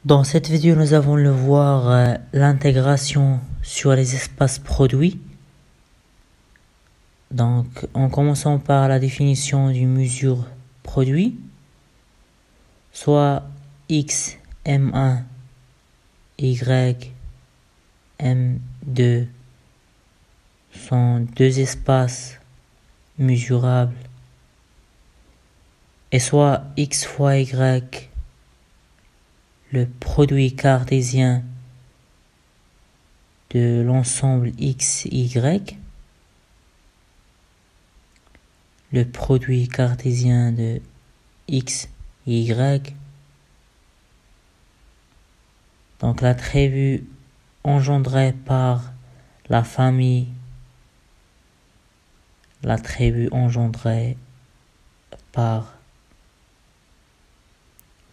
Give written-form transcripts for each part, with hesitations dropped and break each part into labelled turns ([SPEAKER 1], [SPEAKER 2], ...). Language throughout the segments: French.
[SPEAKER 1] Dans cette vidéo, nous allons le voir l'intégration sur les espaces produits. Donc, en commençant par la définition d'une mesure produit, soit X, M1, Y, M2 sont deux espaces mesurables, et soit X fois Y, le produit cartésien de l'ensemble X, Y, le produit cartésien de X, Y, donc l'attribut engendré par la famille, l'attribut engendré par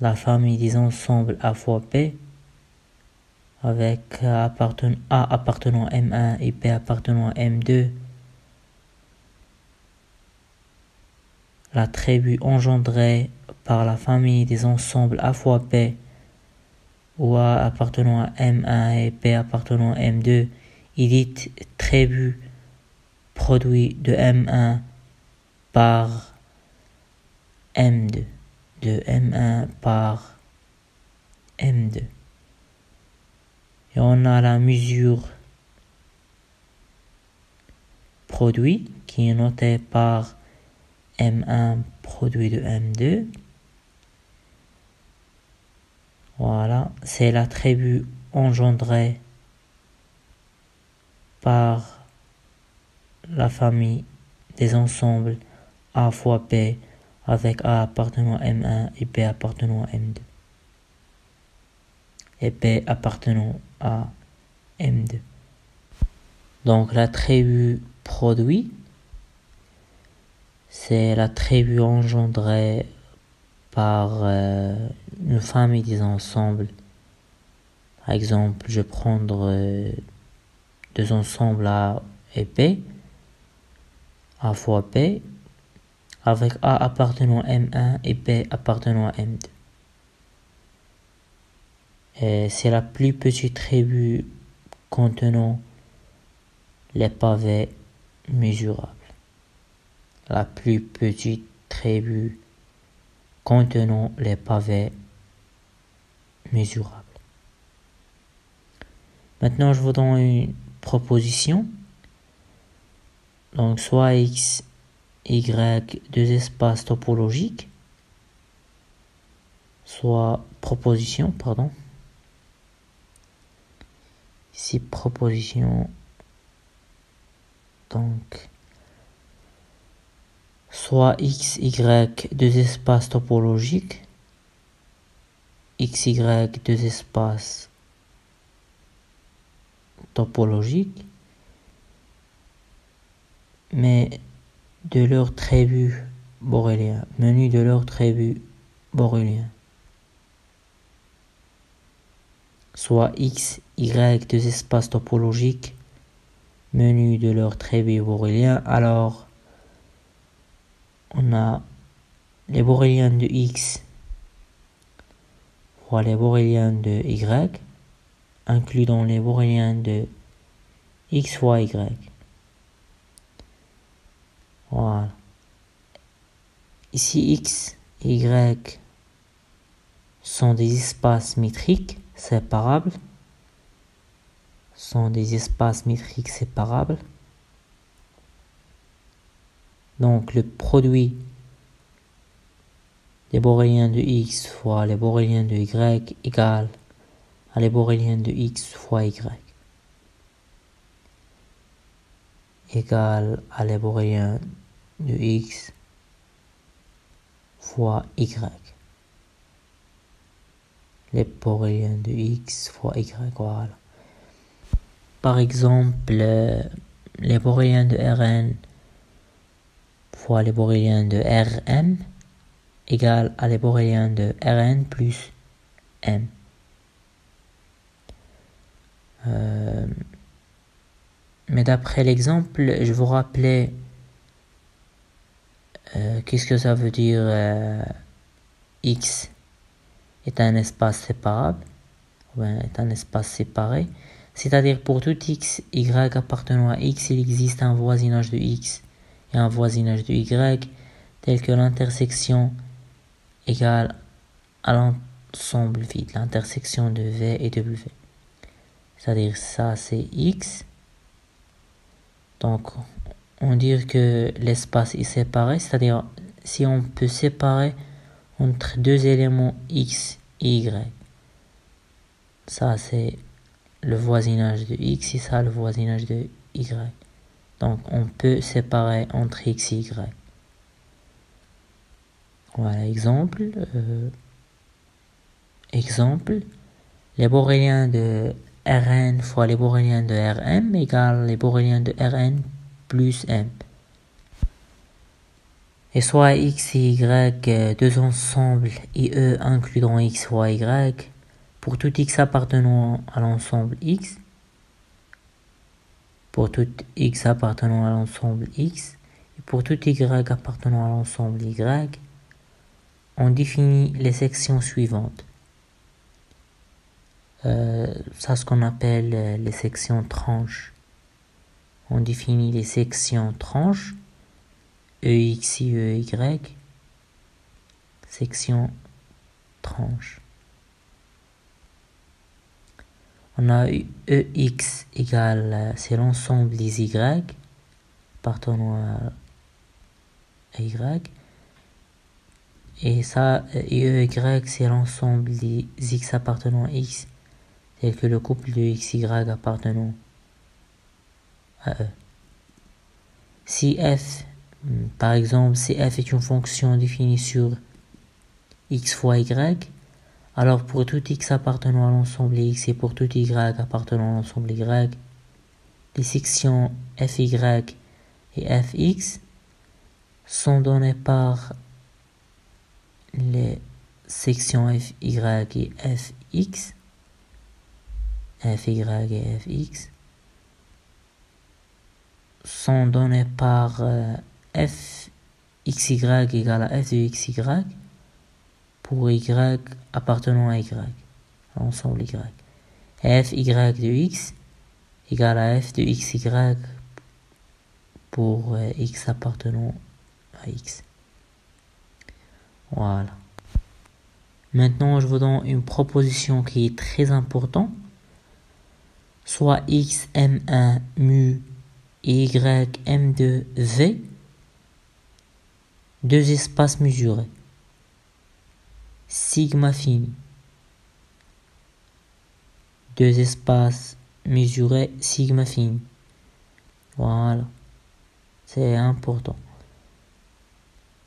[SPEAKER 1] la famille des ensembles A fois P, avec A appartenant à M1 et P appartenant à M2, l'attribut engendré par la famille des ensembles A fois P, ou A appartenant à M1 et P appartenant à M2, est dit attribut produit de M1 par M2, de M1 par M2. Et on a la mesure produit qui est notée par M1 produit de M2. Voilà, c'est l'attribut engendré par la famille des ensembles A fois P avec A appartenant à M1 et P appartenant à M2. Et P appartenant à M2. Donc l'attribut produit, c'est l'attribut engendré par une famille des ensembles. Par exemple, je vais prendre deux ensembles A et P, A fois P, avec A appartenant à M1 et P appartenant à M2. Et c'est la plus petite tribu contenant les pavés mesurables. La plus petite tribu contenant les pavés mesurables. Maintenant, je vous donne une proposition. Donc, soit X, Y, deux espaces topologiques, soit proposition, pardon. Ici, proposition, donc, soit X, Y, deux espaces topologiques, X, Y, deux espaces topologiques, mais de leur tribu borélien, menu de leur tribu borélien. Soit X, Y, deux espaces topologiques, menu de leur tribu borélien. Alors, on a les boréliens de X fois les boréliens de Y, inclus dans les boréliens de X fois Y. Voilà. Ici, X et Y sont des espaces métriques séparables. Donc, le produit des boréliens de X fois les boréliens de Y égale à les boréliens de X fois Y. Égale à les boréliens de X fois Y. Les boréliens de X fois Y, voilà. Par exemple, les boréliens de Rn fois les boréliens de Rm égale à les boréliens de Rn plus M. Mais d'après l'exemple, je vous rappelais qu'est-ce que ça veut dire X est un espace séparable. est un espace séparé. C'est-à-dire pour tout x, y appartenant à x, il existe un voisinage de x et un voisinage de y, tel que l'intersection égale à l'ensemble vide, l'intersection de v et w. C'est-à-dire ça c'est x. Donc on dit que l'espace est séparé, c'est-à-dire si on peut séparer entre deux éléments x et y. Ça c'est le voisinage de x et ça le voisinage de y. Donc on peut séparer entre x et y. Voilà, exemple. Les boréliens de Rn fois les boréliens de Rm égale les boréliens de Rn plus m. Et soit x et y, deux ensembles IE incluant x fois y, pour tout x appartenant à l'ensemble x, pour tout x appartenant à l'ensemble x, et pour tout y appartenant à l'ensemble y, on définit les sections suivantes. Ça, ce qu'on appelle les sections tranches. On définit les sections tranches, EX et EY, section tranche. On a EX égale, c'est l'ensemble des Y appartenant à Y. Et ça, EY, c'est l'ensemble des X appartenant à X, tel que le couple de XY appartenant à E. Si f, par exemple, si f est une fonction définie sur x fois y, alors pour tout x appartenant à l'ensemble x et pour tout y appartenant à l'ensemble y, les sections fy et fx sont données par les sections fy et fx, fy et fx sont données par fxy égale à f de xy pour y appartenant à y, à l'ensemble y. Et fy de x égale à f de xy pour x appartenant à x. Voilà. Maintenant, je vous donne une proposition qui est très importante. Soit x m1 mu et y m2 v, deux espaces mesurés. Sigma fini. Deux espaces mesurés, sigma fini. Voilà. C'est important.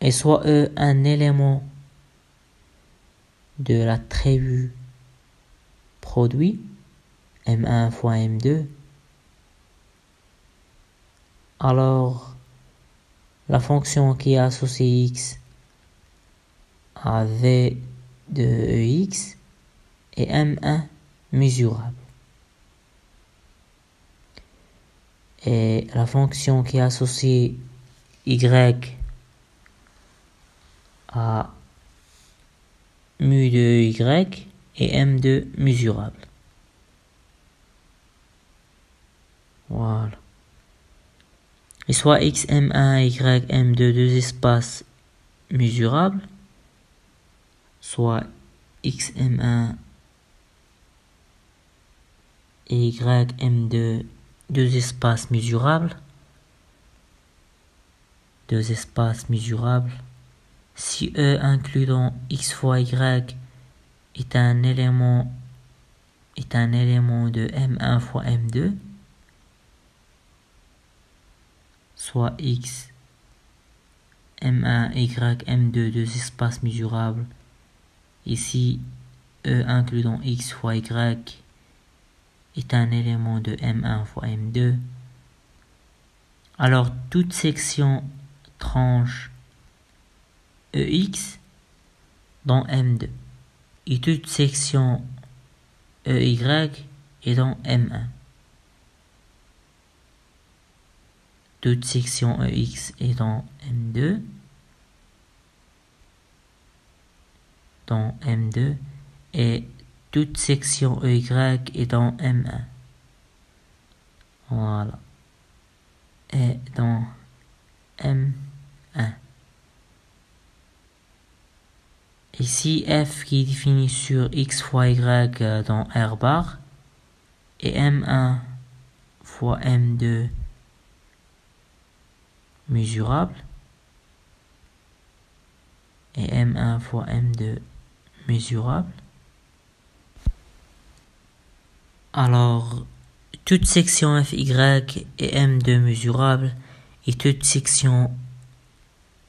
[SPEAKER 1] Et soit E un élément de la tribu produit, M1 fois M2, alors la fonction qui est associée x à v de ex est M1 mesurable. Et la fonction qui est associée y à mu de y est M2 mesurable. Voilà. Et soit x m1 y m2 deux espaces mesurables, soit x m1 et y m2 deux espaces mesurables, si E incluant x fois y est un élément de m1 fois m2, soit x m1 y m2 deux espaces mesurables, ici E incluant x fois y est un élément de m1 fois m2, alors toute section tranche EX dans M2 et toute section EY est dans M1. Toute section EX est dans M2, et toute section EY est dans M1. Voilà. Est dans M1. Ici, F qui est défini sur X fois Y dans R bar. Et M1 fois M2 mesurable. Et M1 fois M2 mesurable. Alors, toute section FY est M2 mesurable et toute section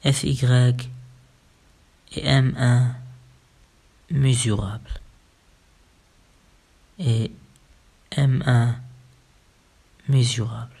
[SPEAKER 1] FY est M1 mesurable. Et M1 mesurable.